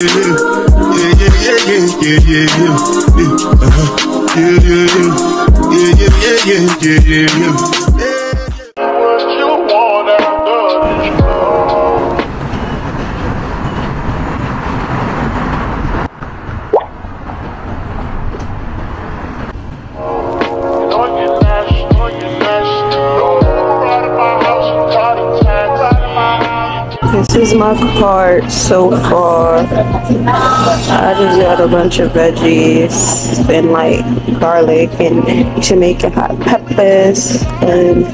This is my cart so far. I just got a bunch of veggies and like garlic and Jamaican hot peppers and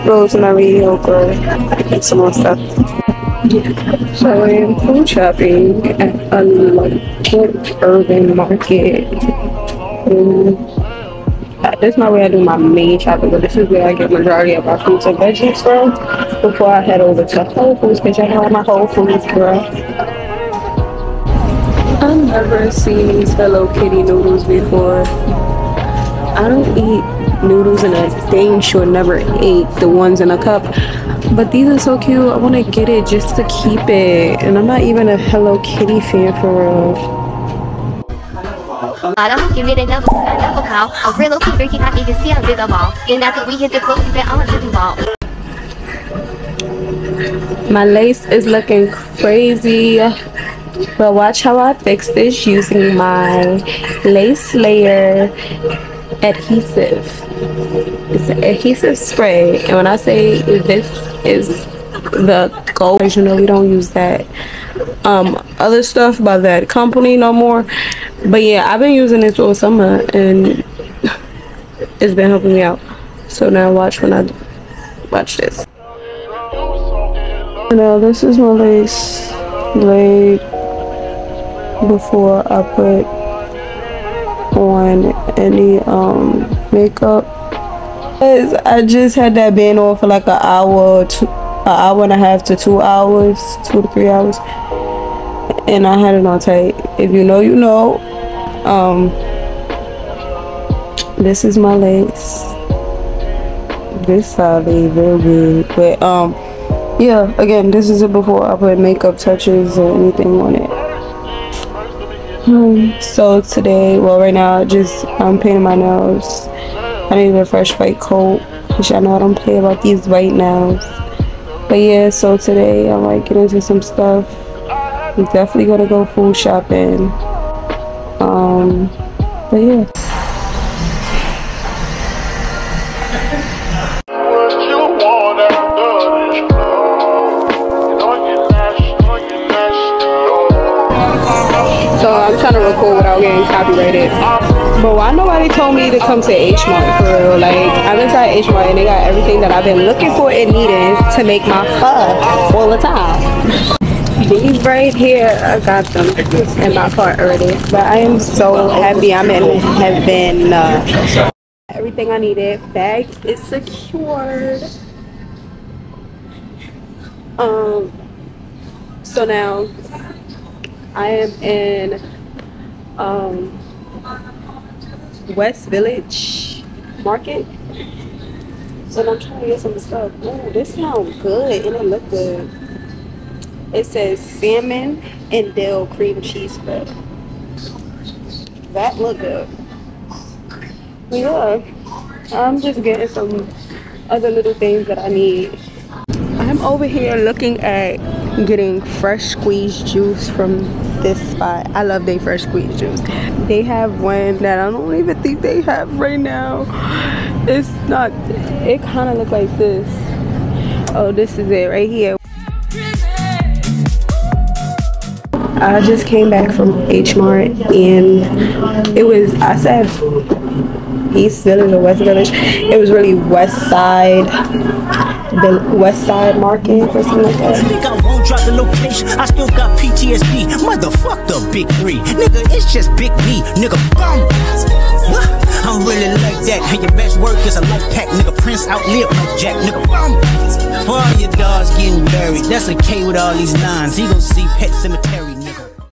rosemary yogurt and some more stuff. So I am food shopping at a local urban market. This is not where I do my main shopping, but this is where I get majority of my fruits and veggies from before I head over to Whole Foods, because I know my Whole Foods, girl. I've never seen these Hello Kitty noodles before. I don't eat noodles in a dang sure never ate the ones in a cup, but these are so cute. I want to get it just to keep it, and I'm not even a Hello Kitty fan for real. My lace is looking crazy, but watch how I fix this using my lace layer adhesive. It's an adhesive spray, and when I say this is the gold version, we don't use that other stuff by that company no more. But yeah, I've been using this all summer and it's been helping me out. So now watch when I watch this. Now this is my lace laid before I put on any makeup. I just had that band on for like an hour and a half to 2 hours, 2 to 3 hours, and I had it on tight. If you know, you know. This is my lace. This solid, real good. But yeah, again, this is it before I put makeup touches or anything on it. So today, well, right now, I'm painting my nails. I need a fresh white coat, which I know I don't play about these white nails. But yeah, so today I might get into some stuff. I'm definitely gonna go food shopping. But yeah. So I'm trying to record without getting copyrighted. But why nobody told me to come to H Mart for real? Like, I'm inside H Mart and they got everything that I've been looking for and needing to make my pho all the time. These right here, I got them in my cart already. But I am so happy I'm in heaven. Everything I needed. Bag is secured. So now I am in West Village Market. So I'm trying to get some stuff. Oh, this sounds good and it look good. It says salmon and dill cream cheese spread. That look good. Yeah, I'm just getting some other little things that I need. I'm over here looking at getting fresh squeezed juice from this spot. I love their fresh squeezed juice. They have one that I don't even think they have right now. It's not, it kind of look like this. Oh, this is it right here. I just came back from H Mart and it was, I said East Village or West Village. It was really West Side, the West Side Market or something like that. I won't drop the location. I still got PTSD. Motherfuck the big three. Nigga, it's just big me. Nigga, bum. I'm really like that. And your best work is a life pack. Nigga, Prince outlive no Jack. Nigga, bum. For all your dogs getting buried. That's a K with all these lines. He gon' see Pet Cemetery.